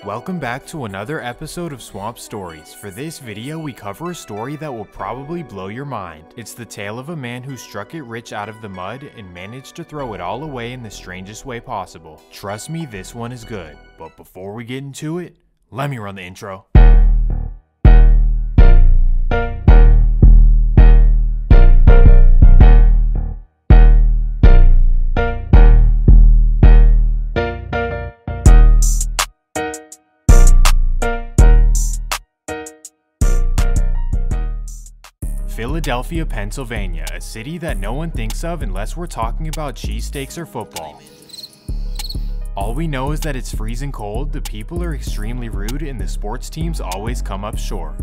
Welcome back to another episode of Swamp Stories. For this video, we cover a story that will probably blow your mind. It's the tale of a man who struck it rich out of the mud and managed to throw it all away in the strangest way possible. Trust me, this one is good. But before we get into it, let me run the intro. Philadelphia, Pennsylvania, a city that no one thinks of unless we're talking about cheesesteaks or football. All we know is that it's freezing cold, the people are extremely rude, and the sports teams always come up short.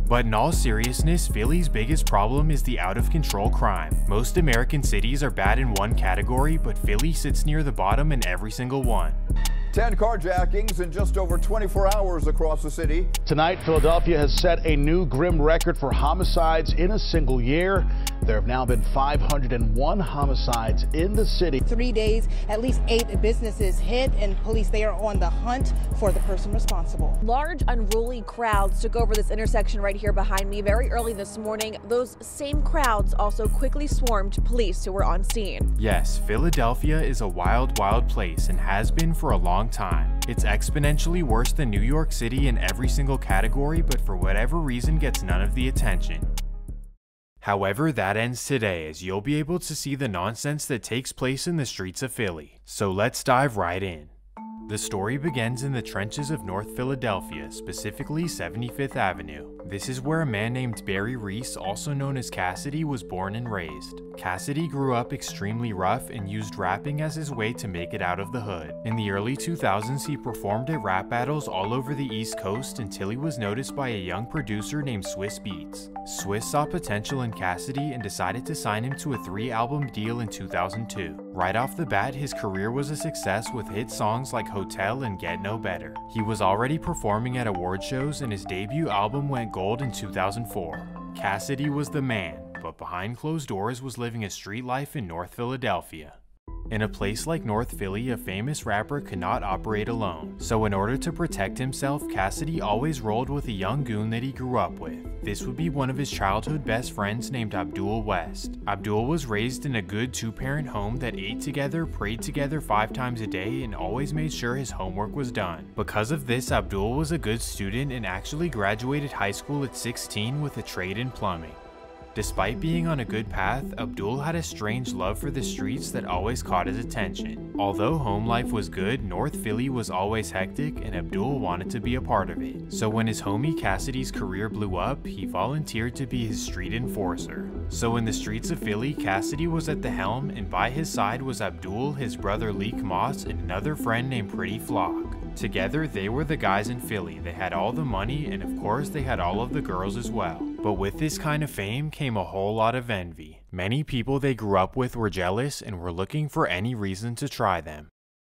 But in all seriousness, Philly's biggest problem is the out-of-control crime. Most American cities are bad in one category, but Philly sits near the bottom in every single one. 10 carjackings in just over 24 hours across the city. Tonight, Philadelphia has set a new grim record for homicides in a single year. There have now been 501 homicides in the city. 3 days, at least 8 businesses hit, and police, they are on the hunt for the person responsible. Large, unruly crowds took over this intersection right here behind me very early this morning. Those same crowds also quickly swarmed police who were on scene. Yes, Philadelphia is a wild, wild place and has been for a long time. It's exponentially worse than New York City in every single category, but for whatever reason gets none of the attention. However, that ends today, as you'll be able to see the nonsense that takes place in the streets of Philly. So let's dive right in. The story begins in the trenches of North Philadelphia, specifically 75th Avenue. This is where a man named Barry Reese, also known as Cassidy, was born and raised. Cassidy grew up extremely rough and used rapping as his way to make it out of the hood. In the early 2000s, he performed at rap battles all over the East Coast until he was noticed by a young producer named Swiss Beats. Swiss saw potential in Cassidy and decided to sign him to a 3-album deal in 2002. Right off the bat, his career was a success with hit songs like Hotel and Get No Better. He was already performing at award shows and his debut album went gold in 2004. Cassidy was the man, but behind closed doors was living a street life in North Philadelphia. In a place like North Philly, a famous rapper could not operate alone. So in order to protect himself, Cassidy always rolled with a young goon that he grew up with. This would be one of his childhood best friends named Abdul West. Abdul was raised in a good 2-parent home that ate together, prayed together 5 times a day, and always made sure his homework was done. Because of this, Abdul was a good student and actually graduated high school at 16 with a trade in plumbing. Despite being on a good path, Abdul had a strange love for the streets that always caught his attention. Although home life was good, North Philly was always hectic and Abdul wanted to be a part of it. So when his homie Cassidy's career blew up, he volunteered to be his street enforcer. So in the streets of Philly, Cassidy was at the helm, and by his side was Abdul, his brother Leek Moss, and another friend named Pretty Flock. Together, they were the guys in Philly. They had all the money, and of course they had all of the girls as well. But with this kind of fame came a whole lot of envy. Many people they grew up with were jealous and were looking for any reason to try them.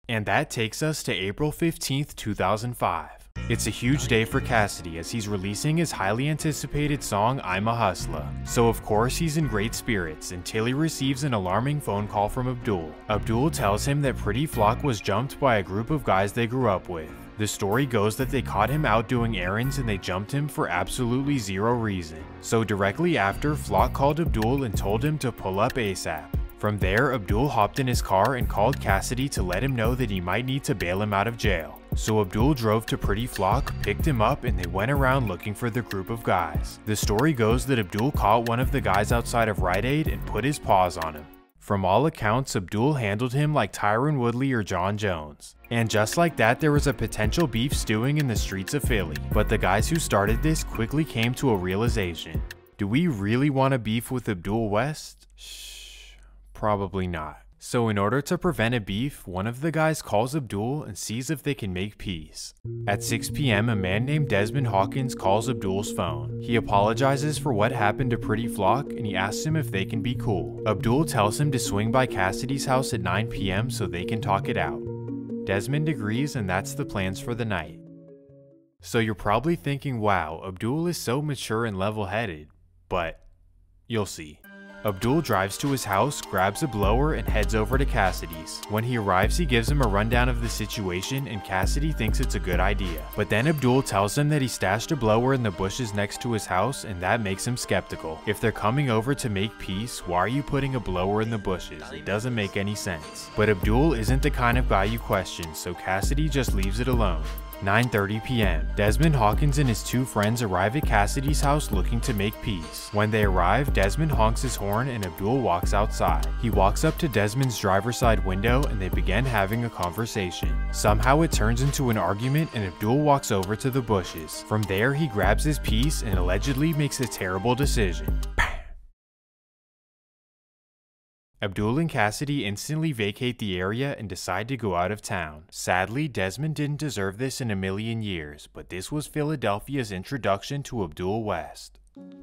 And that takes us to April 15th, 2005. It's a huge day for Cassidy as he's releasing his highly anticipated song, I'm a Hustler. So of course he's in great spirits until he receives an alarming phone call from Abdul. Abdul tells him that Pretty Flock was jumped by a group of guys they grew up with. The story goes that they caught him out doing errands and they jumped him for absolutely zero reason. So directly after, Flock called Abdul and told him to pull up ASAP. From there, Abdul hopped in his car and called Cassidy to let him know that he might need to bail him out of jail. So Abdul drove to Pretty Flock, picked him up, and they went around looking for the group of guys. The story goes that Abdul caught one of the guys outside of Rite Aid and put his paws on him. From all accounts, Abdul handled him like Tyron Woodley or John Jones. And just like that, there was a potential beef stewing in the streets of Philly. But the guys who started this quickly came to a realization. Do we really want to beef with Abdul West? Shh, probably not. So in order to prevent a beef, one of the guys calls Abdul and sees if they can make peace. At 6 p.m., a man named Desmond Hawkins calls Abdul's phone. He apologizes for what happened to Pretty Flock and he asks him if they can be cool. Abdul tells him to swing by Cassidy's house at 9 p.m. so they can talk it out. Desmond agrees and that's the plans for the night. So you're probably thinking, wow, Abdul is so mature and level-headed, but you'll see. Abdul drives to his house, grabs a blower, and heads over to Cassidy's. When he arrives, he gives him a rundown of the situation, and Cassidy thinks it's a good idea. But then Abdul tells him that he stashed a blower in the bushes next to his house, and that makes him skeptical. If they're coming over to make peace, why are you putting a blower in the bushes? It doesn't make any sense. But Abdul isn't the kind of guy you question, so Cassidy just leaves it alone. 9:30 p.m. Desmond Hawkins and his two friends arrive at Cassidy's house looking to make peace. When they arrive, Desmond honks his horn and Abdul walks outside. He walks up to Desmond's driver's side window and they begin having a conversation. Somehow it turns into an argument and Abdul walks over to the bushes. From there, he grabs his piece and allegedly makes a terrible decision. Abdul and Cassidy instantly vacate the area and decide to go out of town. Sadly, Desmond didn't deserve this in a million years, but this was Philadelphia's introduction to Abdul West.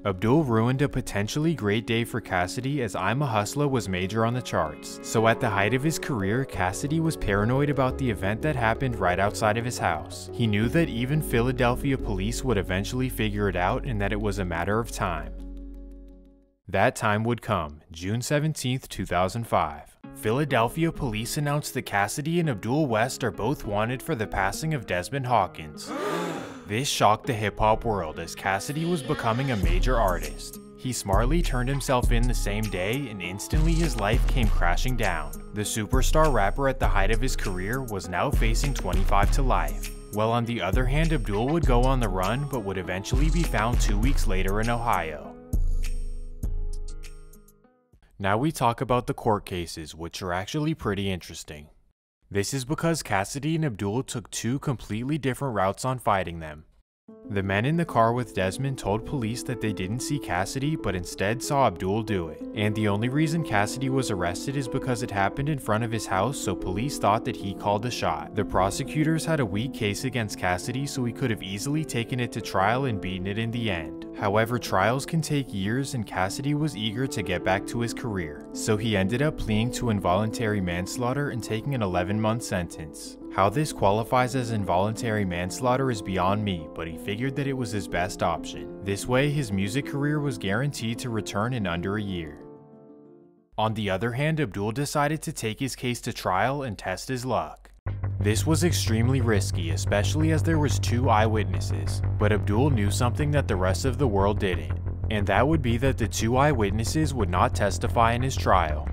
Abdul ruined a potentially great day for Cassidy as I'm a Hustler was major on the charts. So at the height of his career, Cassidy was paranoid about the event that happened right outside of his house. He knew that even Philadelphia police would eventually figure it out and that it was a matter of time. That time would come, June 17, 2005. Philadelphia police announced that Cassidy and Abdul West are both wanted for the passing of Desmond Hawkins. This shocked the hip-hop world as Cassidy was becoming a major artist. He smartly turned himself in the same day and instantly his life came crashing down. The superstar rapper at the height of his career was now facing 25 to life. While on the other hand, Abdul would go on the run but would eventually be found 2 weeks later in Ohio. Now we talk about the court cases, which are actually pretty interesting. This is because Cassidy and Abdul took two completely different routes on fighting them. The men in the car with Desmond told police that they didn't see Cassidy but instead saw Abdul do it. And the only reason Cassidy was arrested is because it happened in front of his house, so police thought that he called the shot. The prosecutors had a weak case against Cassidy, so he could have easily taken it to trial and beaten it in the end. However, trials can take years and Cassidy was eager to get back to his career, so he ended up pleading to involuntary manslaughter and taking an 11-month sentence. How this qualifies as involuntary manslaughter is beyond me, but he figured that it was his best option. This way, his music career was guaranteed to return in under a year. On the other hand, Abdul decided to take his case to trial and test his luck. This was extremely risky, especially as there was two eyewitnesses, but Abdul knew something that the rest of the world didn't, and that would be that the two eyewitnesses would not testify in his trial.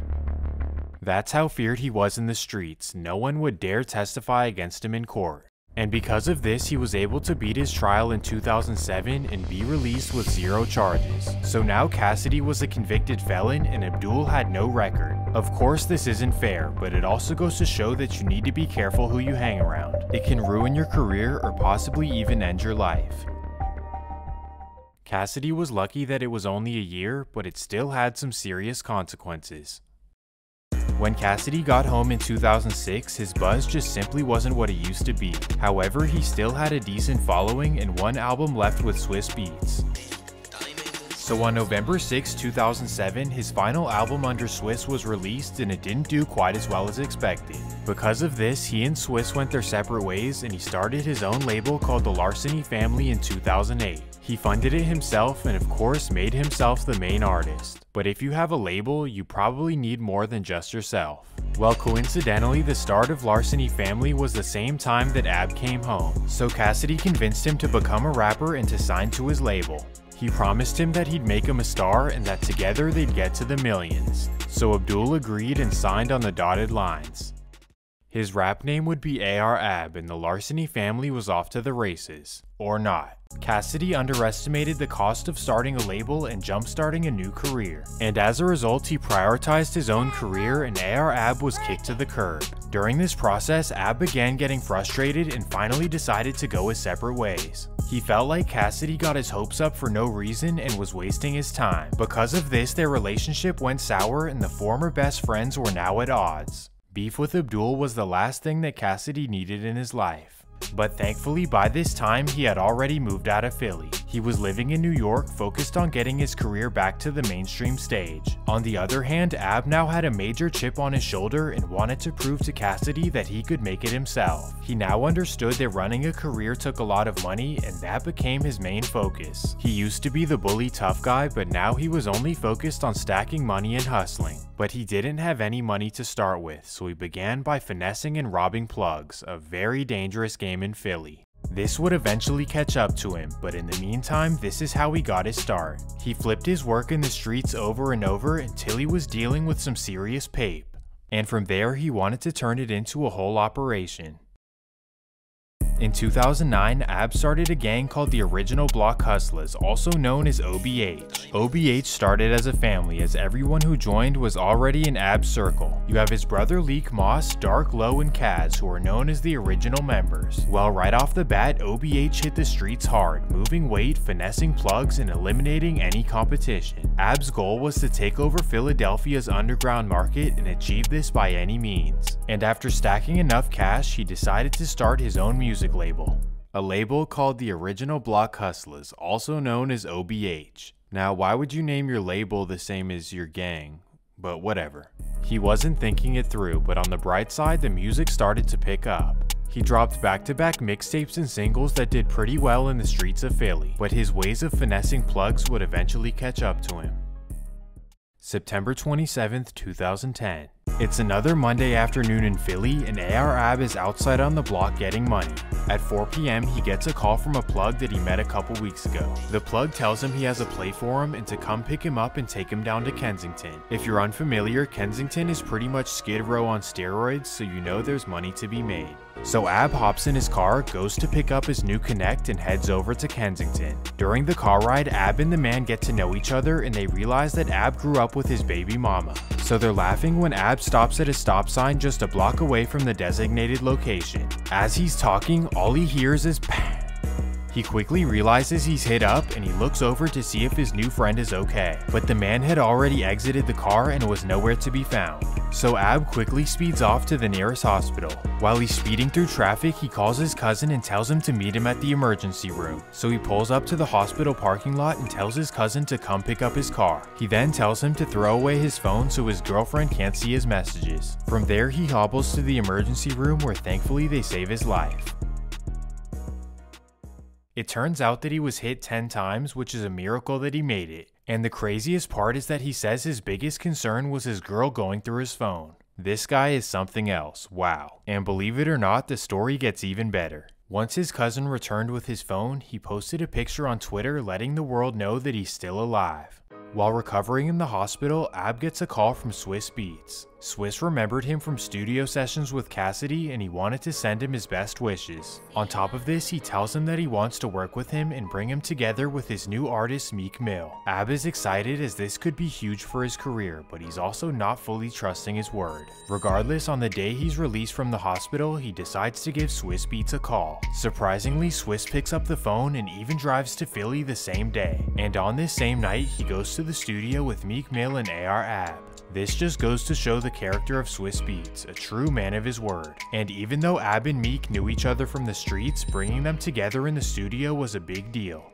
That's how feared he was in the streets. No one would dare testify against him in court. And because of this, he was able to beat his trial in 2007 and be released with 0 charges. So now Cassidy was a convicted felon and Abdul had no record. Of course this isn't fair, but it also goes to show that you need to be careful who you hang around. It can ruin your career or possibly even end your life. Cassidy was lucky that it was only a year, but it still had some serious consequences. When Cassidy got home in 2006, his buzz just simply wasn't what it used to be. However, he still had a decent following and one album left with Swiss Beats. So on November 6, 2007, his final album under Swiss was released and it didn't do quite as well as expected. Because of this, he and Swiss went their separate ways and he started his own label called The Larceny Family in 2008. He funded it himself and of course made himself the main artist. But if you have a label, you probably need more than just yourself. Well, coincidentally, the start of Larceny Family was the same time that Ab came home, so Cassidy convinced him to become a rapper and to sign to his label. He promised him that he'd make him a star and that together they'd get to the millions. So Abdul agreed and signed on the dotted lines. His rap name would be AR Ab and the Larceny Family was off to the races. Or not. Cassidy underestimated the cost of starting a label and jump-starting a new career. And as a result, he prioritized his own career and AR Ab was kicked to the curb. During this process, Ab began getting frustrated and finally decided to go his separate ways. He felt like Cassidy got his hopes up for no reason and was wasting his time. Because of this, their relationship went sour and the former best friends were now at odds. Beef with Abdul was the last thing that Cassidy needed in his life. But thankfully by this time he had already moved out of Philly. He was living in New York, focused on getting his career back to the mainstream stage. On the other hand, Ab now had a major chip on his shoulder and wanted to prove to Cassidy that he could make it himself. He now understood that running a career took a lot of money, and that became his main focus. He used to be the bully tough guy, but now he was only focused on stacking money and hustling. But he didn't have any money to start with, so he began by finessing and robbing plugs, a very dangerous game in Philly. This would eventually catch up to him, but in the meantime, this is how he got his start. He flipped his work in the streets over and over until he was dealing with some serious pape. And from there, he wanted to turn it into a whole operation. In 2009, Ab started a gang called the Original Block Hustlers, also known as OBH. OBH started as a family, as everyone who joined was already in Ab's circle. You have his brother Leek, Moss, Dark, Low, and Kaz, who are known as the original members. Well, right off the bat, OBH hit the streets hard, moving weight, finessing plugs, and eliminating any competition. Ab's goal was to take over Philadelphia's underground market and achieve this by any means. And after stacking enough cash, he decided to start his own music label. A label called the Original Block Hustlers, also known as OBH. Now, why would you name your label the same as your gang? But whatever. He wasn't thinking it through, but on the bright side, the music started to pick up. He dropped back-to-back mixtapes and singles that did pretty well in the streets of Philly, but his ways of finessing plugs would eventually catch up to him. September 27th, 2010. It's another Monday afternoon in Philly, and AR Ab is outside on the block getting money. At 4 p.m, he gets a call from a plug that he met a couple weeks ago. The plug tells him he has a play for him and to come pick him up and take him down to Kensington. If you're unfamiliar, Kensington is pretty much Skid Row on steroids, so you know there's money to be made. So Ab hops in his car, goes to pick up his new Connect, and heads over to Kensington. During the car ride, Ab and the man get to know each other, and they realize that Ab grew up with his baby mama. So they're laughing when Ab stops at a stop sign just a block away from the designated location. As he's talking, all he hears is "Pah." He quickly realizes he's hit up, and he looks over to see if his new friend is okay. But the man had already exited the car and was nowhere to be found. So Ab quickly speeds off to the nearest hospital. While he's speeding through traffic, he calls his cousin and tells him to meet him at the emergency room. So he pulls up to the hospital parking lot and tells his cousin to come pick up his car. He then tells him to throw away his phone so his girlfriend can't see his messages. From there, he hobbles to the emergency room where thankfully they save his life. It turns out that he was hit 10 times, which is a miracle that he made it. And the craziest part is that he says his biggest concern was his girl going through his phone. This guy is something else, wow. And believe it or not, the story gets even better. Once his cousin returned with his phone, he posted a picture on Twitter letting the world know that he's still alive. While recovering in the hospital, Ab gets a call from Swiss Beats. Swiss remembered him from studio sessions with Cassidy, and he wanted to send him his best wishes. On top of this, he tells him that he wants to work with him and bring him together with his new artist Meek Mill. Ab is excited as this could be huge for his career, but he's also not fully trusting his word. Regardless, on the day he's released from the hospital, he decides to give Swiss Beats a call. Surprisingly, Swiss picks up the phone and even drives to Philly the same day. And on this same night, he goes to the studio with Meek Mill and AR Ab. This just goes to show the character of Swiss Beats, a true man of his word. And even though Ab and Meek knew each other from the streets, bringing them together in the studio was a big deal.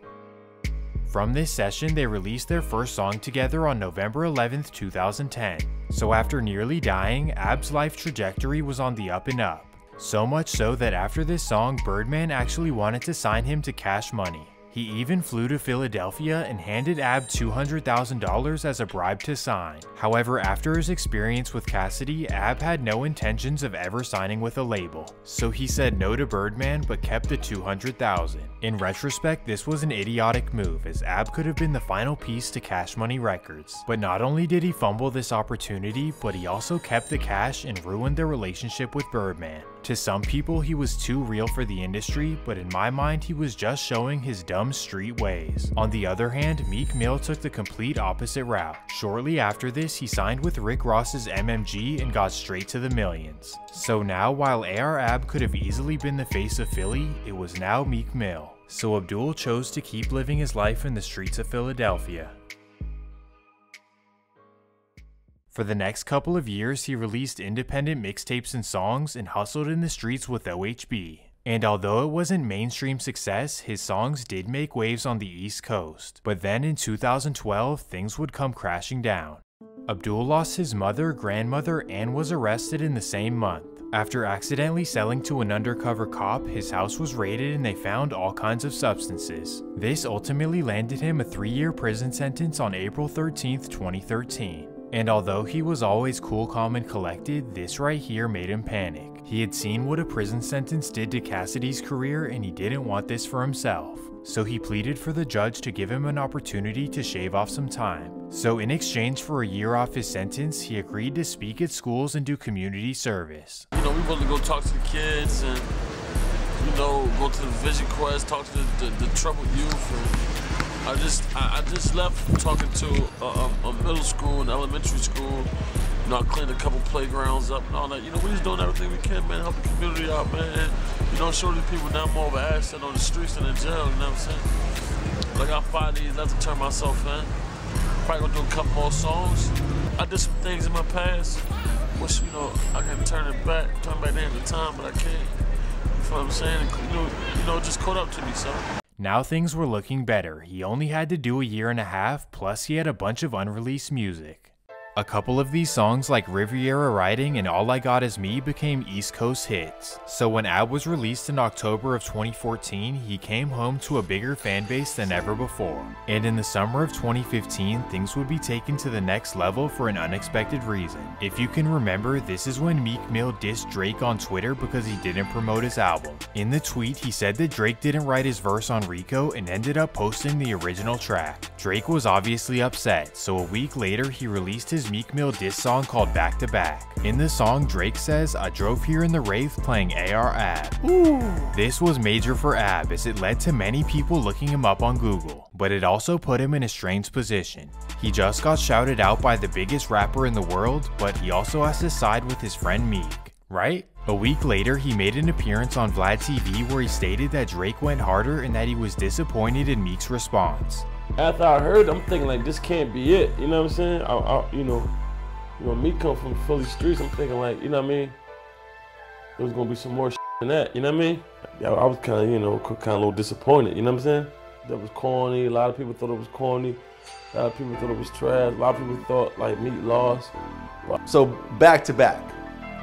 From this session, they released their first song together on November 11th, 2010. So after nearly dying, Ab's life trajectory was on the up and up. So much so that after this song, Birdman actually wanted to sign him to Cash Money. He even flew to Philadelphia and handed Ab $200,000 as a bribe to sign. However, after his experience with Cassidy, Ab had no intentions of ever signing with a label. So he said no to Birdman but kept the $200,000. In retrospect, this was an idiotic move, as Ab could have been the final piece to Cash Money Records. But not only did he fumble this opportunity, but he also kept the cash and ruined their relationship with Birdman. To some people, he was too real for the industry, but in my mind, he was just showing his dumb street ways. On the other hand, Meek Mill took the complete opposite route. Shortly after this, he signed with Rick Ross's MMG and got straight to the millions. So now, while AR Ab could have easily been the face of Philly, it was now Meek Mill. So Abdul chose to keep living his life in the streets of Philadelphia. For the next couple of years, he released independent mixtapes and songs and hustled in the streets with OHB. And although it wasn't mainstream success, his songs did make waves on the East Coast. But then in 2012, things would come crashing down. Abdul lost his mother, grandmother, and was arrested in the same month. After accidentally selling to an undercover cop, his house was raided and they found all kinds of substances. This ultimately landed him a 3-year prison sentence on April 13, 2013. And although he was always cool, calm, and collected, this right here made him panic. He had seen what a prison sentence did to Cassidy's career and he didn't want this for himself. So he pleaded for the judge to give him an opportunity to shave off some time. So in exchange for a year off his sentence, he agreed to speak at schools and do community service. You know, we wanted to go talk to the kids and, you know, go to the Vision Quest, talk to the troubled youth. And I just left talking to a middle school and elementary school. You know, I cleaned a couple playgrounds up and all that. You know, we just doing everything we can, man, help the community out, man. You know, show these people now more of an asset on the streets than in jail, you know what I'm saying? But I got 5 days left to turn myself in. Probably gonna do a couple more songs. I did some things in my past. Wish, you know, I can turn back the end of time, but I can't. You know what I'm saying? You know, just caught up to me, so. Now things were looking better. He only had to do a year and a half, plus he had a bunch of unreleased music. A couple of these songs like Riviera Riding and All I Got Is Me became East Coast hits. So when Ab was released in October of 2014, he came home to a bigger fan base than ever before. And in the summer of 2015, things would be taken to the next level for an unexpected reason. If you can remember, this is when Meek Mill dissed Drake on Twitter because he didn't promote his album. In the tweet, he said that Drake didn't write his verse on Rico and ended up posting the original track. Drake was obviously upset, so a week later he released his Meek Mill diss song called Back to Back. In the song, Drake says, "I drove here in the Wraith playing AR Ab." Ooh. This was major for Ab as it led to many people looking him up on Google, but it also put him in a strange position. He just got shouted out by the biggest rapper in the world, but he also has to side with his friend Meek, right? A week later, he made an appearance on Vlad TV where he stated that Drake went harder and that he was disappointed in Meek's response. After I heard, I'm thinking like, this can't be it. You know what I'm saying? You know, Meek come from Philly streets. I'm thinking like, you know what I mean? There was gonna be some more than that. You know what I mean? Yeah, I was kind of, you know, kind of a little disappointed. You know what I'm saying? That was corny. A lot of people thought it was corny. A lot of people thought it was trash. A lot of people thought like Meek lost. So Back to Back,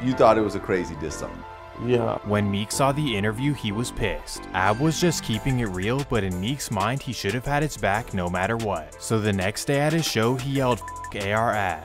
you thought it was a crazy diss song. Yeah. When Meek saw the interview, he was pissed. Ab was just keeping it real, but in Meek's mind, he should have had its back no matter what. So the next day at his show, he yelled, "F AR Ab."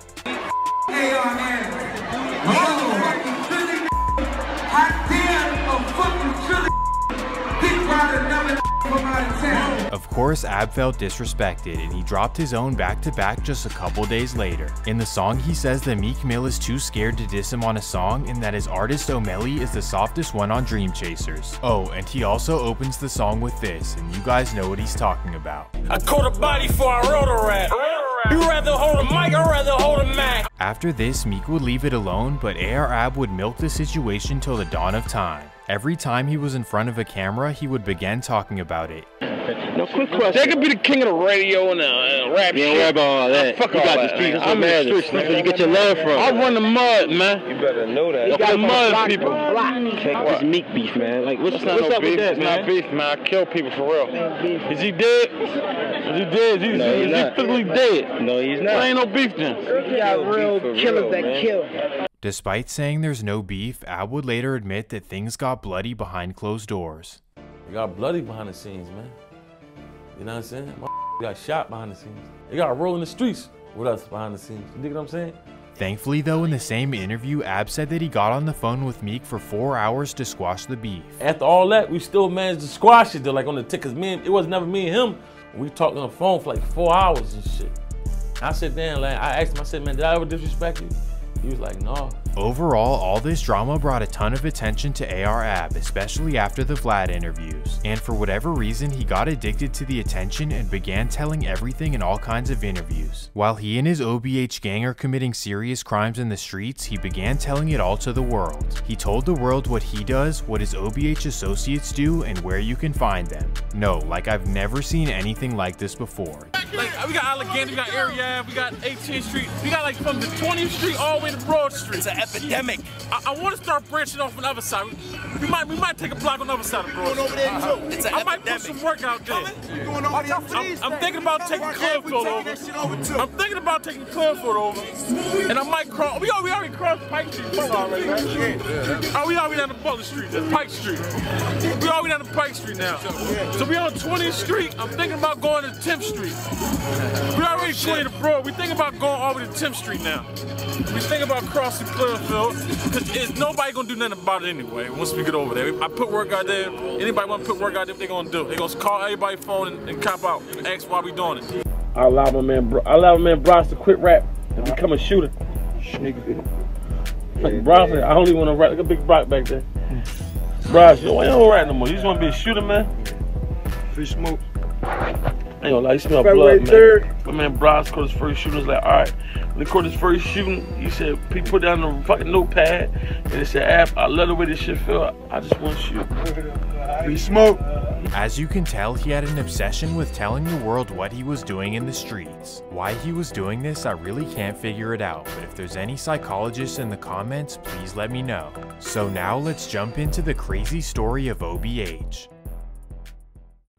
Of course, Ab felt disrespected and he dropped his own back-to-back just a couple days later. In the song, he says that Meek Mill is too scared to diss him on a song and that his artist O'Malley is the softest one on Dream Chasers. Oh, and he also opens the song with this, and you guys know what he's talking about. I caught a body for I wrote a rap. You rather hold a mic or rather hold a Mac? After this, Meek would leave it alone, but AR Ab would milk the situation till the dawn of time. Every time he was in front of a camera, he would begin talking about it. No, quick question. They could be the king of the radio and rap shit. You don't worry about all that. Fuck all that. I'm in the streets. That's where you get your love from. I run the mud, man. You better know that. The mud people. It's Meek beef, man. Like, what's up with that, man? It's not beef, man. I kill people for real. Is he dead? Is he dead? Is he physically dead? No, he's not. There ain't no beef then. We got real killers that kill. Despite saying there's no beef, Ab would later admit that things got bloody behind closed doors. It got bloody behind the scenes, man. You know what I'm saying? My got shot behind the scenes. They got rolled in the streets with us behind the scenes. You dig what I'm saying? Thankfully though, in the same interview, Ab said that he got on the phone with Meek for 4 hours to squash the beef. After all that, we still managed to squash it though, like on the tickets. It was never me and him. We talked on the phone for like 4 hours and shit. I said, damn, like, I asked him, I said, man, did I ever disrespect you? He was like, no. Overall, all this drama brought a ton of attention to AR Ab, especially after the Vlad interviews. And for whatever reason, he got addicted to the attention and began telling everything in all kinds of interviews. While he and his OBH gang are committing serious crimes in the streets, he began telling it all to the world. He told the world what he does, what his OBH associates do, and where you can find them. No, like I've never seen anything like this before. we got Allegheny, we got Area, we got 18th Street. We got like from the 20th Street all the way to Broad Street. It's an epidemic. I want to start branching off on the other side. We might take a block on the other side of Broad Street. It's an I might epidemic. put some work out there. I'm thinking about taking Clearfield over. I'm thinking about taking Clearfield over. And I might cross. We already crossed Pike Street already, right? Oh, we already down to Butler Street, that's Pike Street. We already down to Pike Street now. So we on 20th Street. I'm thinking about going to 10th Street. We already 20 to Broad. We thinking about going all the way to 10th Street now. We think about crossing Clearfield, because nobody gonna do nothing about it anyway once we get over there. I put work out there. Anybody wanna put work out there, what they gonna do? They gonna call everybody's phone and cop out and ask why we doing it. I allow my man Bryce to quit rap and become a shooter. Like Bryce, I don't even want to rap like a big Brock back there. Bryce, you don't rap no more. You just want to be a shooter, man. Free smoke. I ain't gonna lie, you smell blood, man. My man Bryce caught his first shooting. Was like, all right. When he caught his first shooting, he said, he put down the fucking notepad and he said, Ab, I love the way this shit feel. I just want to shoot. Free smoke. As you can tell, he had an obsession with telling the world what he was doing in the streets. Why he was doing this, I really can't figure it out, but if there's any psychologists in the comments, please let me know. So now let's jump into the crazy story of OBH.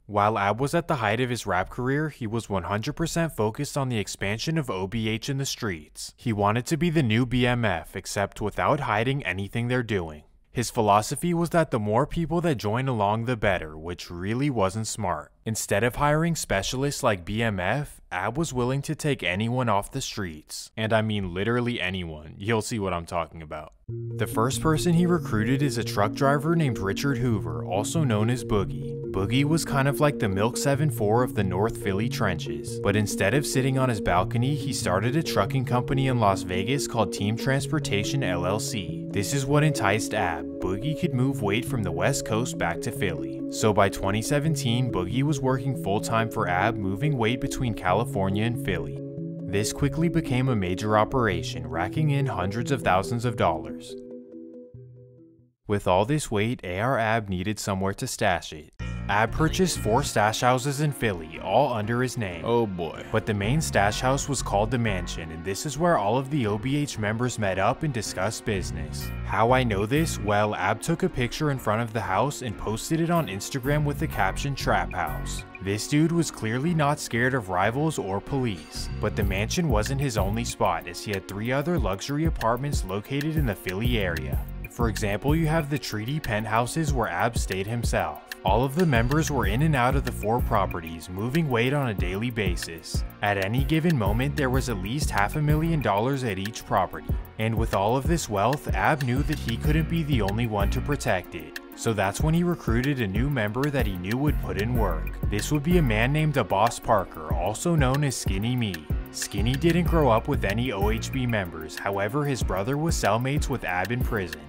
While Ab was at the height of his rap career, he was 100% focused on the expansion of OBH in the streets. He wanted to be the new BMF, except without hiding anything they're doing. His philosophy was that the more people that join along the better, which really wasn't smart. Instead of hiring specialists like BMF, Ab was willing to take anyone off the streets. And I mean literally anyone, you'll see what I'm talking about. The first person he recruited is a truck driver named Richard Hoover, also known as Boogie. Boogie was kind of like the Milk 7-4 of the North Philly trenches, but instead of sitting on his balcony, he started a trucking company in Las Vegas called Team Transportation LLC. This is what enticed Ab. Boogie could move weight from the West Coast back to Philly. So by 2017, Boogie was working full-time for Ab, moving weight between California and Philly. This quickly became a major operation, racking in hundreds of thousands of dollars. With all this weight, AR Ab needed somewhere to stash it. Ab purchased 4 stash houses in Philly, all under his name. Oh boy. But the main stash house was called the Mansion, and this is where all of the OBH members met up and discussed business. How I know this? Well, Ab took a picture in front of the house and posted it on Instagram with the caption Trap House. This dude was clearly not scared of rivals or police, but the Mansion wasn't his only spot, as he had 3 other luxury apartments located in the Philly area. For example, you have the Treaty penthouses where Ab stayed himself. All of the members were in and out of the 4 properties, moving weight on a daily basis. At any given moment, there was at least $500,000 at each property. And with all of this wealth, Ab knew that he couldn't be the only one to protect it. So that's when he recruited a new member that he knew would put in work. This would be a man named Abbas Parker, also known as Skinny Me. Skinny didn't grow up with any OHB members, however his brother was cellmates with Ab in prison.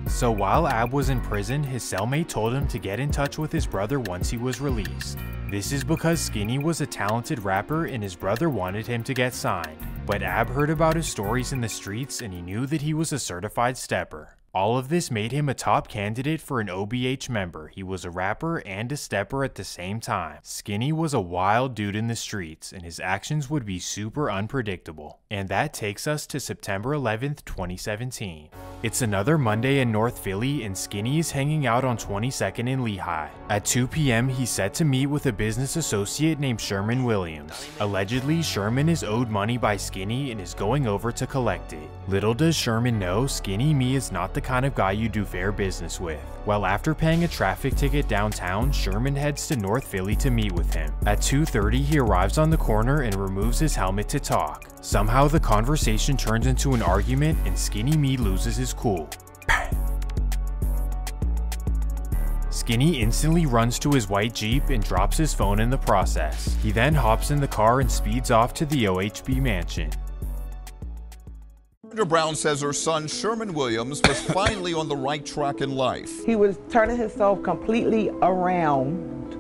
So while Ab was in prison, his cellmate told him to get in touch with his brother once he was released. This is because Skinny was a talented rapper and his brother wanted him to get signed. But Ab heard about his stories in the streets and he knew that he was a certified stepper. All of this made him a top candidate for an OBH member. He was a rapper and a stepper at the same time. Skinny was a wild dude in the streets, and his actions would be super unpredictable. And that takes us to September 11th, 2017. It's another Monday in North Philly, and Skinny is hanging out on 22nd in Lehigh. At 2 p.m., he's set to meet with a business associate named Sherman Williams. Allegedly, Sherman is owed money by Skinny and is going over to collect it. Little does Sherman know, Skinny Me is not the kind of guy you do fair business with. Well, after paying a traffic ticket downtown, Sherman heads to North Philly to meet with him. At 2:30, he arrives on the corner and removes his helmet to talk. Somehow the conversation turns into an argument and Skinny Me loses his cool. Skinny instantly runs to his white Jeep and drops his phone in the process. He then hops in the car and speeds off to the OHB mansion. Sandra Brown says her son Sherman Williams was finally on the right track in life. He was turning himself completely around,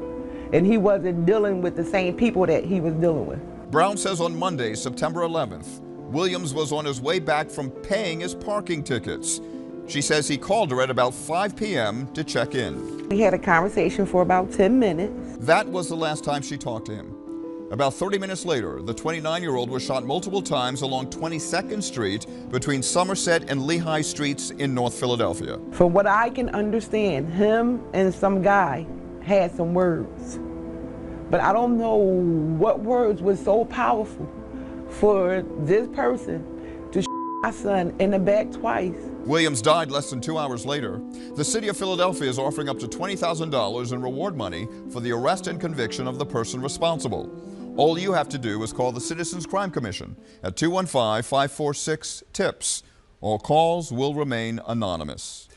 and he wasn't dealing with the same people that he was dealing with. Brown says on Monday, September 11th, Williams was on his way back from paying his parking tickets. She says he called her at about 5 p.m. to check in. We had a conversation for about 10 minutes. That was the last time she talked to him. About 30 minutes later, the 29-year-old was shot multiple times along 22nd Street between Somerset and Lehigh Streets in North Philadelphia. From what I can understand, him and some guy had some words. But I don't know what words was so powerful for this person to shoot my son in the back twice. Williams died less than 2 hours later. The city of Philadelphia is offering up to $20,000 in reward money for the arrest and conviction of the person responsible. All you have to do is call the Citizens Crime Commission at 215-546-TIPS. All calls will remain anonymous.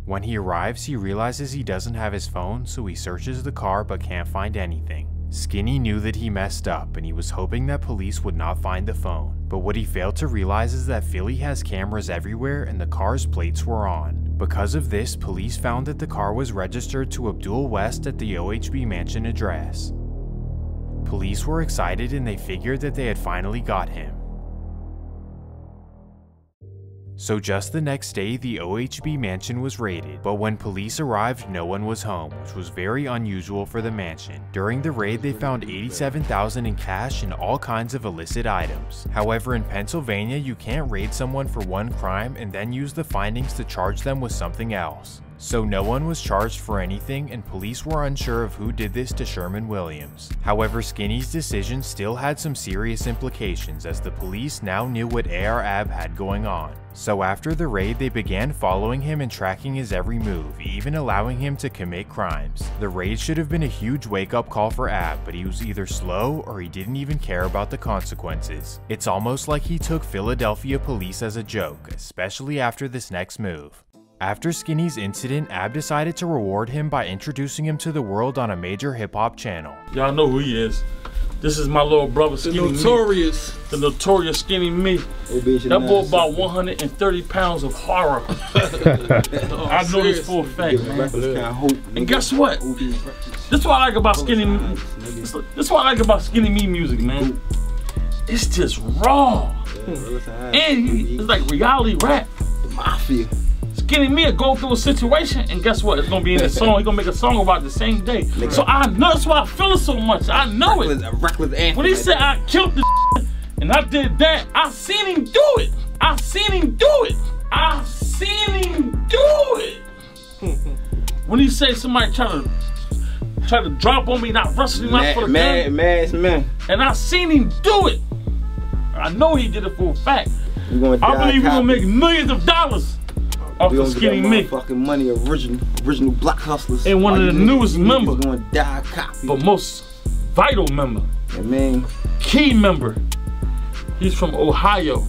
When he arrives, he realizes he doesn't have his phone, so he searches the car but can't find anything. Skinny knew that he messed up and he was hoping that police would not find the phone. But what he failed to realize is that Philly has cameras everywhere and the car's plates were on. Because of this, police found that the car was registered to Abdul West at the OHB Mansion address. Police were excited and they figured that they had finally got him. So just the next day, the OHB mansion was raided, but when police arrived, no one was home, which was very unusual for the mansion. During the raid, they found $87,000 in cash and all kinds of illicit items. However, in Pennsylvania, you can't raid someone for one crime and then use the findings to charge them with something else. So no one was charged for anything and police were unsure of who did this to Sherman Williams. However, Skinny's decision still had some serious implications as the police now knew what AR Ab had going on. So after the raid, they began following him and tracking his every move, even allowing him to commit crimes. The raid should have been a huge wake-up call for Ab, but he was either slow or he didn't even care about the consequences. It's almost like he took Philadelphia police as a joke, especially after this next move. After Skinny's incident, Ab decided to reward him by introducing him to the world on a major hip-hop channel. Y'all know who he is. This is my little brother, Skinny Meek. The notorious Skinny Meek. That boy about 130 pounds of horror. I know this for a fact, man. And guess what? This is what I like about Skinny Meek. This is what I like about Skinny Meek music, man. It's just raw. And it's like reality rap. Mafia. Skinny Meek go through a situation, and guess what? It's gonna be in the song. He's gonna make a song about it the same day. So I know that's why I feel it so much. I know it. When he said I killed the and I did that, I seen him do it. I seen him do it. I seen him do it. When he say somebody try to drop on me, not wrestle him out for the gun, man. And I seen him do it. I know he did it for a fact. I believe he's gonna make millions of dollars off the Skinny Meek. Fucking money, original black hustlers. And one of the newest members, gonna die copy. but most vital member, key member. He's from Ohio.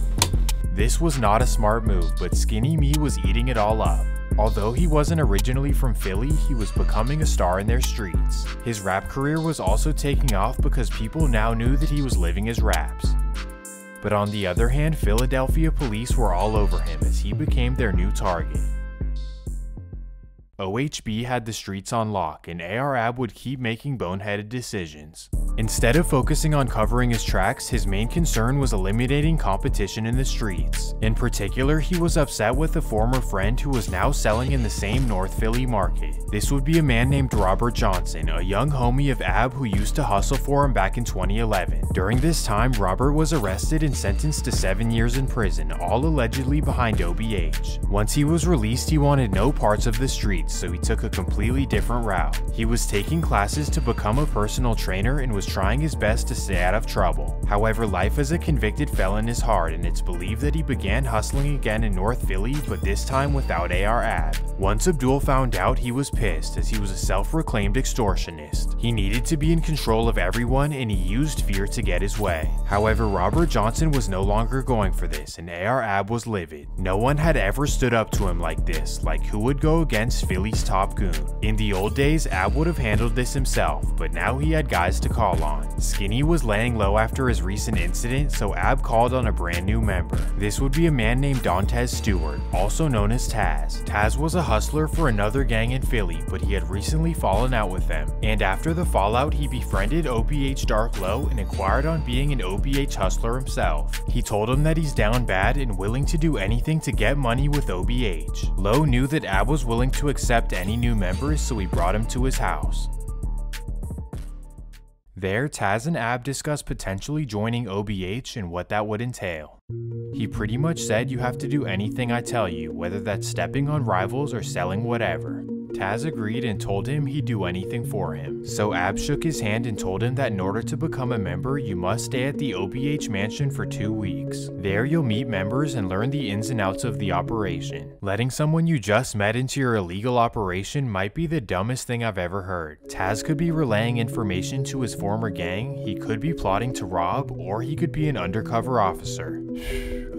This was not a smart move, but Skinny Meek was eating it all up. Although he wasn't originally from Philly, he was becoming a star in their streets. His rap career was also taking off because people now knew that he was living his raps. But on the other hand, Philadelphia police were all over him as he became their new target. OHB had the streets on lock, and AR Ab would keep making boneheaded decisions. Instead of focusing on covering his tracks, his main concern was eliminating competition in the streets. In particular, he was upset with a former friend who was now selling in the same North Philly market. This would be a man named Robert Johnson, a young homie of Ab who used to hustle for him back in 2011. During this time, Robert was arrested and sentenced to 7 years in prison, all allegedly behind OBH. Once he was released, he wanted no parts of the streets, so he took a completely different route. He was taking classes to become a personal trainer and was trying his best to stay out of trouble. However, life as a convicted felon is hard, and it's believed that he began hustling again in North Philly, but this time without AR Ab. Once Abdul found out, he was pissed as he was a self-proclaimed extortionist. He needed to be in control of everyone and he used fear to get his way. However, Robert Johnson was no longer going for this and AR Ab was livid. No one had ever stood up to him like this, like who would go against Philly's top goon. In the old days, Ab would have handled this himself, but now he had guys to call on. Skinny was laying low after his recent incident, so Ab called on a brand new member. This would be a man named Dantes Stewart, also known as Taz. Taz was a hustler for another gang in Philly, but he had recently fallen out with them. And after the fallout, he befriended OBH Dark Low and inquired on being an OBH hustler himself. He told him that he's down bad and willing to do anything to get money with OBH. Low knew that Ab was willing to accept any new members, so he brought him to his house. There, Taz and Ab discuss potentially joining OBH and what that would entail. He pretty much said you have to do anything I tell you, whether that's stepping on rivals or selling whatever. Taz agreed and told him he'd do anything for him. So Ab shook his hand and told him that in order to become a member, you must stay at the OBH mansion for 2 weeks. There you'll meet members and learn the ins and outs of the operation. Letting someone you just met into your illegal operation might be the dumbest thing I've ever heard. Taz could be relaying information to his former gang, he could be plotting to rob, or he could be an undercover officer.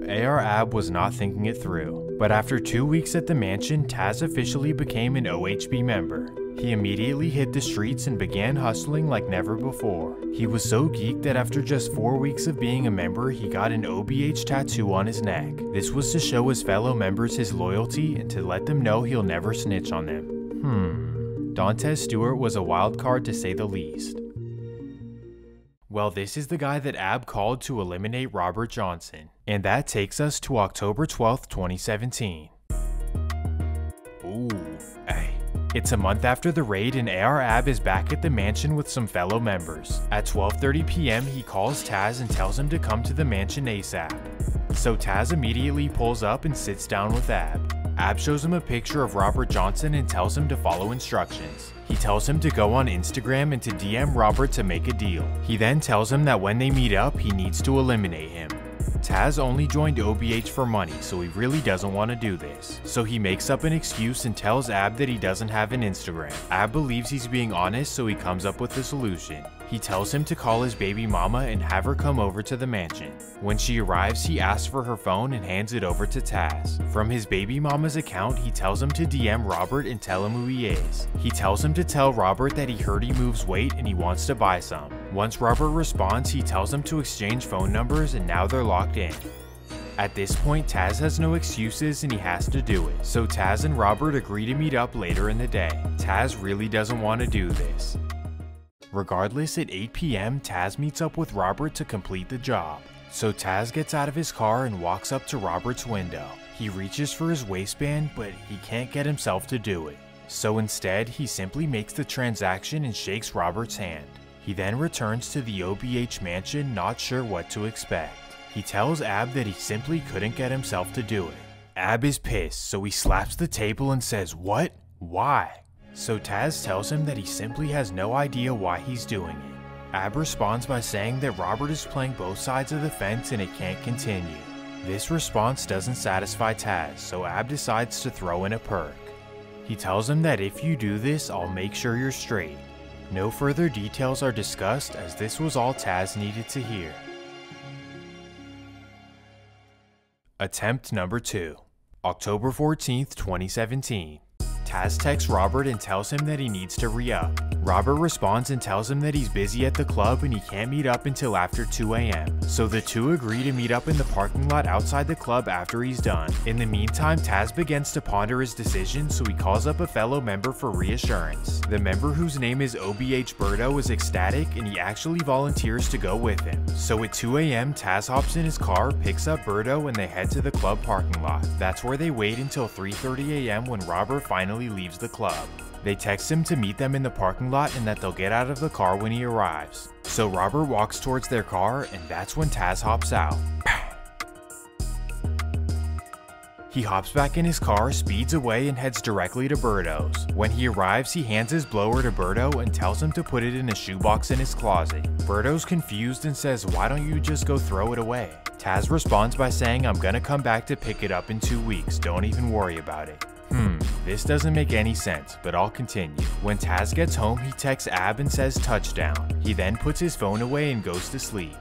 AR Ab was not thinking it through. But after 2 weeks at the mansion, Taz officially became an OHB member. He immediately hit the streets and began hustling like never before. He was so geeked that after just 4 weeks of being a member, he got an OBH tattoo on his neck. This was to show his fellow members his loyalty and to let them know he'll never snitch on them. Dantes Stewart was a wild card to say the least. Well, this is the guy that Ab called to eliminate Robert Johnson. And that takes us to October 12th, 2017. Ooh, hey. It's a month after the raid and AR Ab is back at the mansion with some fellow members. At 12:30 p.m. he calls Taz and tells him to come to the mansion ASAP. So Taz immediately pulls up and sits down with Ab. Ab shows him a picture of Robert Johnson and tells him to follow instructions. He tells him to go on Instagram and to DM Robert to make a deal. He then tells him that when they meet up, he needs to eliminate him. Taz only joined OBH for money, so he really doesn't want to do this. So he makes up an excuse and tells Ab that he doesn't have an Instagram. Ab believes he's being honest, so he comes up with a solution. He tells him to call his baby mama and have her come over to the mansion. When she arrives, he asks for her phone and hands it over to Taz. From his baby mama's account, he tells him to DM Robert and tell him who he is. He tells him to tell Robert that he heard he moves weight and he wants to buy some. Once Robert responds, he tells him to exchange phone numbers and now they're locked in. At this point, Taz has no excuses and he has to do it. So Taz and Robert agree to meet up later in the day. Taz really doesn't want to do this. Regardless, at 8 p.m., Taz meets up with Robert to complete the job. So Taz gets out of his car and walks up to Robert's window. He reaches for his waistband, but he can't get himself to do it. So instead, he simply makes the transaction and shakes Robert's hand. He then returns to the OBH mansion, not sure what to expect. He tells Ab that he simply couldn't get himself to do it. Ab is pissed, so he slaps the table and says, "What? Why?" So Taz tells him that he simply has no idea why he's doing it. Ab responds by saying that Robert is playing both sides of the fence and it can't continue. This response doesn't satisfy Taz, so Ab decides to throw in a perk. He tells him that if you do this, I'll make sure you're straight. No further details are discussed as this was all Taz needed to hear. Attempt number 2. October 14th, 2017. Taz texts Robert and tells him that he needs to re-up. Robert responds and tells him that he's busy at the club and he can't meet up until after 2 a.m. So the two agree to meet up in the parking lot outside the club after he's done. In the meantime, Taz begins to ponder his decision, so he calls up a fellow member for reassurance. The member, whose name is OBH Birdo, is ecstatic and he actually volunteers to go with him. So at 2 a.m., Taz hops in his car, picks up Birdo, and they head to the club parking lot. That's where they wait until 3:30 a.m. when Robert finally leaves the club. They text him to meet them in the parking lot and that they'll get out of the car when he arrives. So Robert walks towards their car and that's when Taz hops out. He hops back in his car, speeds away, and heads directly to Birdo's. When he arrives, he hands his blower to Birdo and tells him to put it in a shoebox in his closet. Birdo's confused and says, "Why don't you just go throw it away?" Taz responds by saying, "I'm gonna come back to pick it up in 2 weeks, don't even worry about it." This doesn't make any sense, but I'll continue. When Taz gets home, he texts Ab and says touchdown. He then puts his phone away and goes to sleep.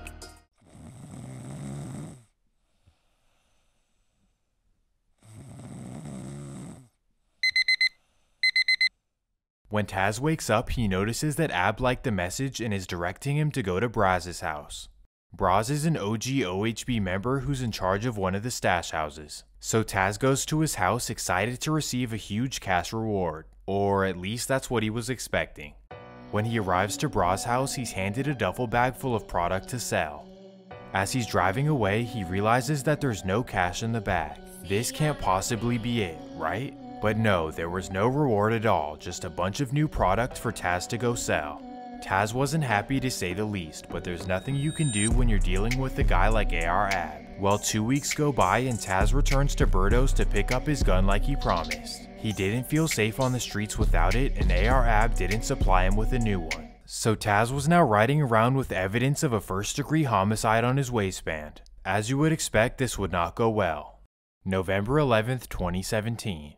When Taz wakes up, he notices that Ab liked the message and is directing him to go to Braz's house. Braz is an OG OHB member who's in charge of one of the stash houses. So Taz goes to his house excited to receive a huge cash reward. Or at least that's what he was expecting. When he arrives to Braz's house, he's handed a duffel bag full of product to sell. As he's driving away, he realizes that there's no cash in the bag. This can't possibly be it, right? But no, there was no reward at all, just a bunch of new product for Taz to go sell. Taz wasn't happy to say the least, but there's nothing you can do when you're dealing with a guy like AR Ab. Well, 2 weeks go by and Taz returns to Birdos to pick up his gun like he promised. He didn't feel safe on the streets without it, and AR Ab didn't supply him with a new one. So Taz was now riding around with evidence of a first-degree homicide on his waistband. As you would expect, this would not go well. November 11th, 2017.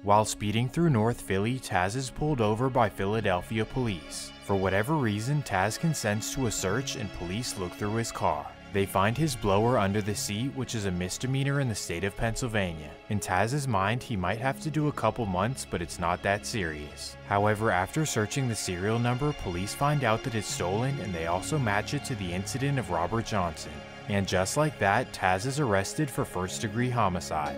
While speeding through North Philly, Taz is pulled over by Philadelphia police. For whatever reason, Taz consents to a search and police look through his car. They find his blower under the seat, which is a misdemeanor in the state of Pennsylvania. In Taz's mind, he might have to do a couple months, but it's not that serious. However, after searching the serial number, police find out that it's stolen, and they also match it to the incident of Robert Johnson. And just like that, Taz is arrested for first-degree homicide.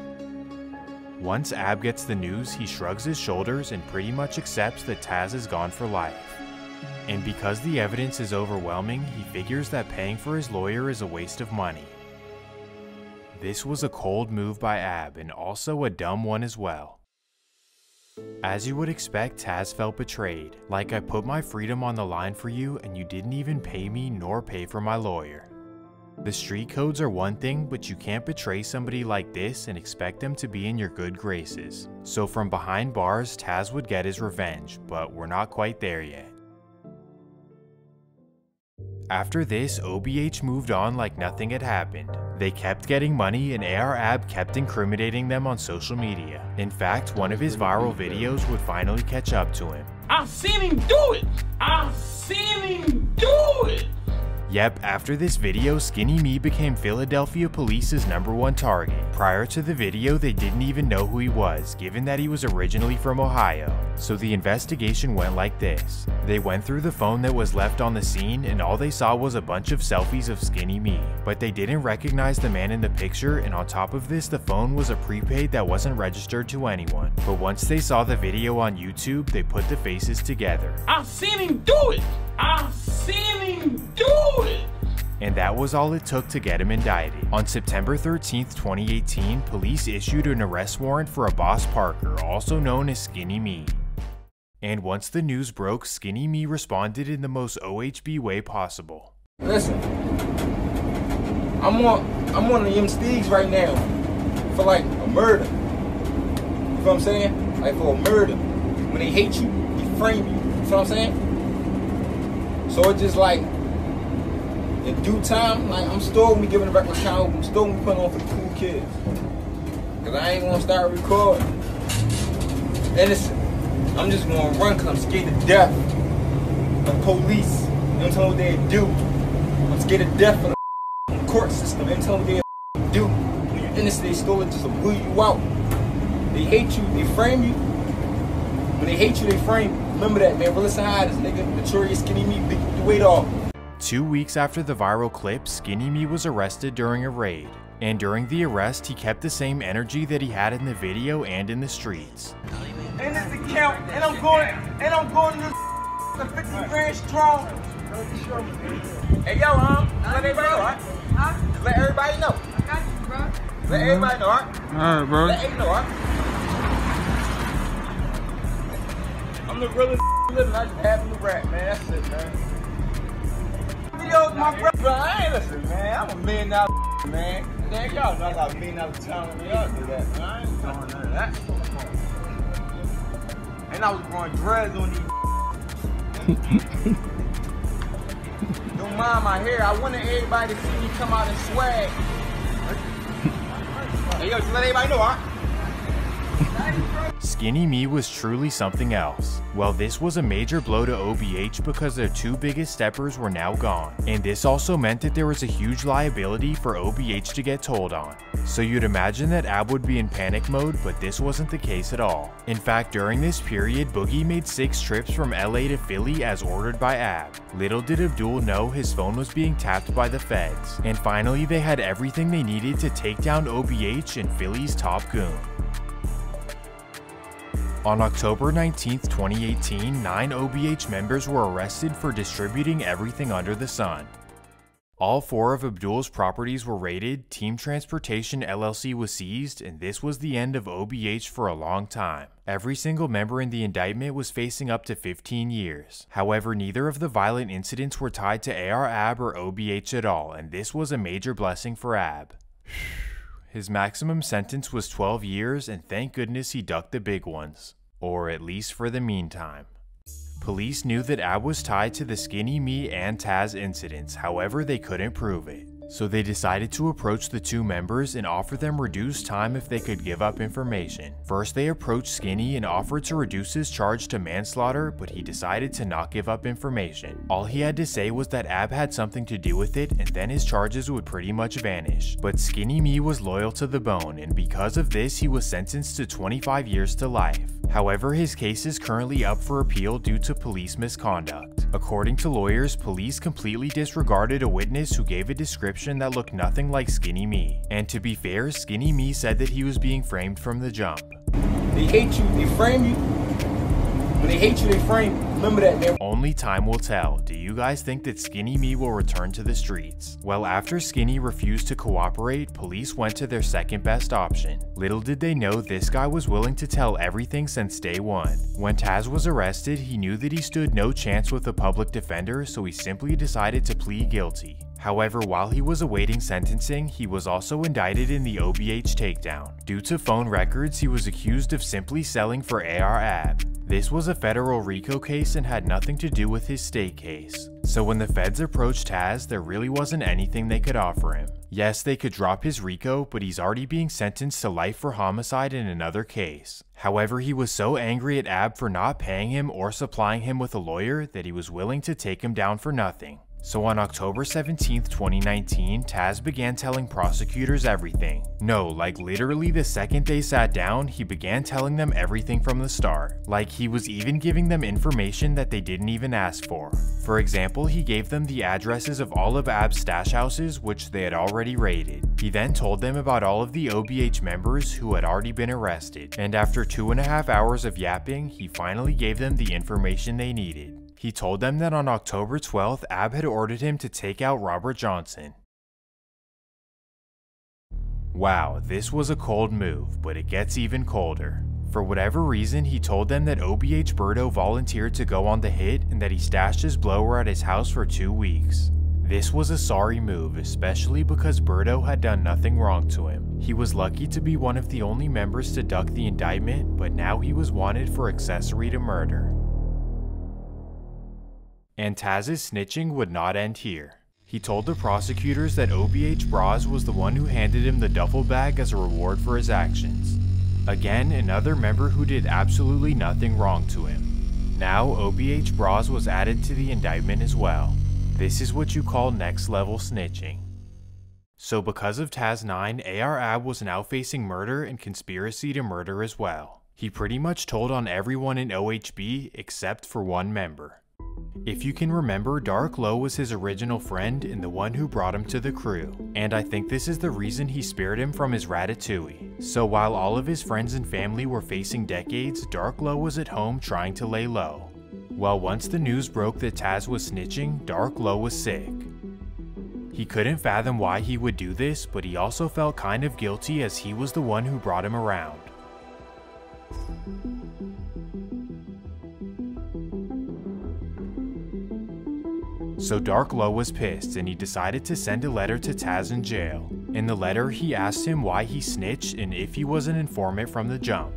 Once Ab gets the news, he shrugs his shoulders and pretty much accepts that Taz is gone for life. And because the evidence is overwhelming, he figures that paying for his lawyer is a waste of money. This was a cold move by Ab, and also a dumb one as well. As you would expect, Taz felt betrayed. Like, I put my freedom on the line for you, and you didn't even pay me nor pay for my lawyer. The street codes are one thing, but you can't betray somebody like this and expect them to be in your good graces. So from behind bars, Taz would get his revenge, but we're not quite there yet. After this, OBH moved on like nothing had happened. They kept getting money and AR Ab kept incriminating them on social media. In fact, one of his viral videos would finally catch up to him. I've seen him do it! I've seen him do it! Yep, after this video, Skinny Me became Philadelphia police's #1 target. Prior to the video, they didn't even know who he was, given that he was originally from Ohio. So the investigation went like this. They went through the phone that was left on the scene, and all they saw was a bunch of selfies of Skinny Me. But they didn't recognize the man in the picture, and on top of this, the phone was a prepaid that wasn't registered to anyone. But once they saw the video on YouTube, they put the faces together. I've seen him do it! I've seen him do it! And that was all it took to get him indicted. On September 13th, 2018, police issued an arrest warrant for a Boss Parker, also known as Skinny Me. And once the news broke, Skinny Me responded in the most OHB way possible. Listen, I'm on the Steegs right now for like a murder. You know what I'm saying? Like for a murder. When they hate you, they frame you. You know what I'm saying? So it's just like, in due time, like I'm still gonna be giving a record count, I'm still gonna be putting on for the cool kids. Cause I ain't gonna start recording. And I'm just gonna run cause I'm scared to death of police. You don't tell me what they do. I'm scared to death of the court system. They don't tell me what they do. When you're innocent, they stole it just to blew you out. They hate you, they frame you. When they hate you, they frame you. Remember that, man. Well, listen, this nigga, notorious Skinny Me, beat the weight off. 2 weeks after the viral clip, Skinny Me was arrested during a raid. And during the arrest, he kept the same energy that he had in the video and in the streets. And this account, and I'm going to 50 grand strong. Hey, yo, let everybody know, right? Just let everybody know. I got you, bro. Let everybody know, right? All right, bro. Let everybody know, right? I'm the realest living. I just happen to rap, man. That's it, man. Videos, my brother. I ain't listen, man. I'm $1 million man. Man, y'all know I got $1 million talent. Y'all do that, man. I ain't doing none of that. And I was growing dreads on these. Don't mind my hair. I wanted everybody to see me come out in swag. Hey, yo, just let everybody know, alright? Skinny Me was truly something else. Well, this was a major blow to OBH because their two biggest steppers were now gone. And this also meant that there was a huge liability for OBH to get told on. So you'd imagine that Ab would be in panic mode, but this wasn't the case at all. In fact, during this period, Boogie made 6 trips from LA to Philly as ordered by Ab. Little did Abdul know his phone was being tapped by the feds. And finally, they had everything they needed to take down OBH and Philly's top goon. On October 19, 2018, 9 OBH members were arrested for distributing everything under the sun. All 4 of Abdul's properties were raided, Team Transportation LLC was seized, and this was the end of OBH for a long time. Every single member in the indictment was facing up to 15 years. However, neither of the violent incidents were tied to AR-AB or OBH at all, and this was a major blessing for AB. His maximum sentence was 12 years, and thank goodness he ducked the big ones. Or at least for the meantime. Police knew that AB was tied to the Skinny Me and Taz incidents, however they couldn't prove it. So they decided to approach the 2 members and offer them reduced time if they could give up information. First they approached Skinny and offered to reduce his charge to manslaughter, but he decided to not give up information. All he had to say was that AB had something to do with it, and then his charges would pretty much vanish. But Skinny Me was loyal to the bone, and because of this he was sentenced to 25 years to life. However, his case is currently up for appeal due to police misconduct. According to lawyers, police completely disregarded a witness who gave a description that looked nothing like Skinny Me. And to be fair, Skinny Me said that he was being framed from the jump. They hate you, they frame you. When they hate you, they frame you. Remember that, man. Only time will tell. Do you guys think that Skinny Me will return to the streets? Well, after Skinny refused to cooperate, police went to their second best option. Little did they know this guy was willing to tell everything since day one. When Taz was arrested, he knew that he stood no chance with a public defender, so he simply decided to plead guilty. However, while he was awaiting sentencing, he was also indicted in the OBH takedown. Due to phone records, he was accused of simply selling for AR-AB. This was a federal RICO case and had nothing to do with his state case. So when the feds approached Taz, there really wasn't anything they could offer him. Yes, they could drop his RICO, but he's already being sentenced to life for homicide in another case. However, he was so angry at AB for not paying him or supplying him with a lawyer that he was willing to take him down for nothing. So on October 17, 2019, Taz began telling prosecutors everything. No, like literally the second they sat down, he began telling them everything from the start. Like he was even giving them information that they didn't even ask for. For example, he gave them the addresses of all of AB's stash houses, which they had already raided. He then told them about all of the OBH members who had already been arrested. And after 2.5 hours of yapping, he finally gave them the information they needed. He told them that on October 12th, AB had ordered him to take out Robert Johnson. Wow, this was a cold move, but it gets even colder. For whatever reason, he told them that OBH Birdo volunteered to go on the hit and that he stashed his blower at his house for 2 weeks. This was a sorry move, especially because Birdo had done nothing wrong to him. He was lucky to be one of the only members to duck the indictment, but now he was wanted for accessory to murder. And Taz's snitching would not end here. He told the prosecutors that OBH Braz was the one who handed him the duffel bag as a reward for his actions. Again, another member who did absolutely nothing wrong to him. Now, OBH Braz was added to the indictment as well. This is what you call next level snitching. So because of Taz 9, AR-AB was now facing murder and conspiracy to murder as well. He pretty much told on everyone in OHB except for one member. If you can remember, Dark Low was his original friend and the one who brought him to the crew, and I think this is the reason he spared him from his ratatouille. So while all of his friends and family were facing decades, Dark Low was at home trying to lay low. Well, once the news broke that Taz was snitching, Dark Low was sick. He couldn't fathom why he would do this, but he also felt kind of guilty as he was the one who brought him around. So Dark Low was pissed and he decided to send a letter to Taz in jail. In the letter, he asked him why he snitched and if he was an informant from the jump.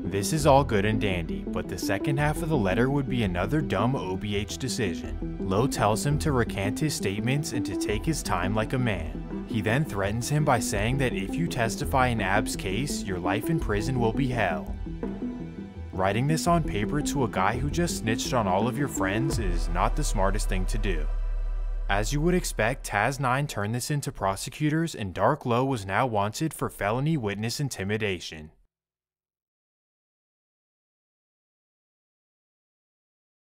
This is all good and dandy, but the second half of the letter would be another dumb OBH decision. Low tells him to recant his statements and to take his time like a man. He then threatens him by saying that if you testify in AB's case, your life in prison will be hell. Writing this on paper to a guy who just snitched on all of your friends is not the smartest thing to do. As you would expect, Taz 9 turned this into prosecutors and Dark Low was now wanted for felony witness intimidation.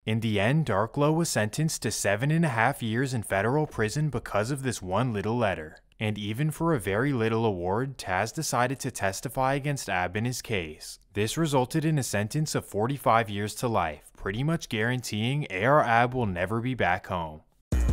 In the end, Dark Low was sentenced to 7.5 years in federal prison because of this one little letter. And even for a very little award, Taz decided to testify against AB in his case. This resulted in a sentence of 45 years to life, pretty much guaranteeing AR-AB will never be back home.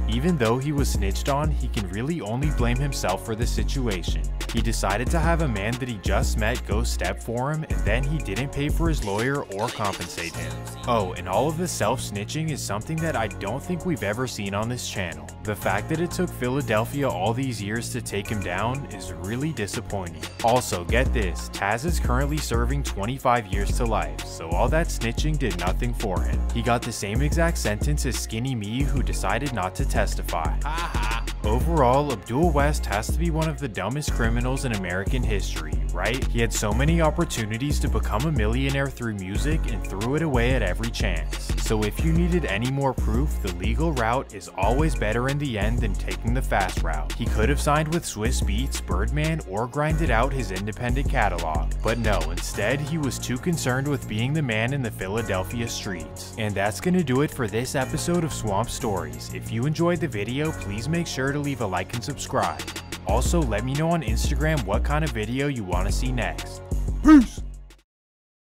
Even though he was snitched on, he can really only blame himself for the situation. He decided to have a man that he just met go step for him, and then he didn't pay for his lawyer or compensate him. Oh, and all of the self-snitching is something that I don't think we've ever seen on this channel. The fact that it took Philadelphia all these years to take him down is really disappointing. Also, get this, Taz is currently serving 25 years to life, so all that snitching did nothing for him. He got the same exact sentence as Skinny Me, who decided not to testify. Overall, Abdul West has to be one of the dumbest criminals in American history, right? He had so many opportunities to become a millionaire through music and threw it away at every chance. So if you needed any more proof, the legal route is always better in the end than taking the fast route. He could have signed with Swiss Beats, Birdman, or grinded out his independent catalog. But no, instead he was too concerned with being the man in the Philadelphia streets. And that's gonna do it for this episode of Swamp Stories. If you enjoyed the video, please make sure to leave a like and subscribe. Also, let me know on Instagram what kind of video you want to see next. Peace!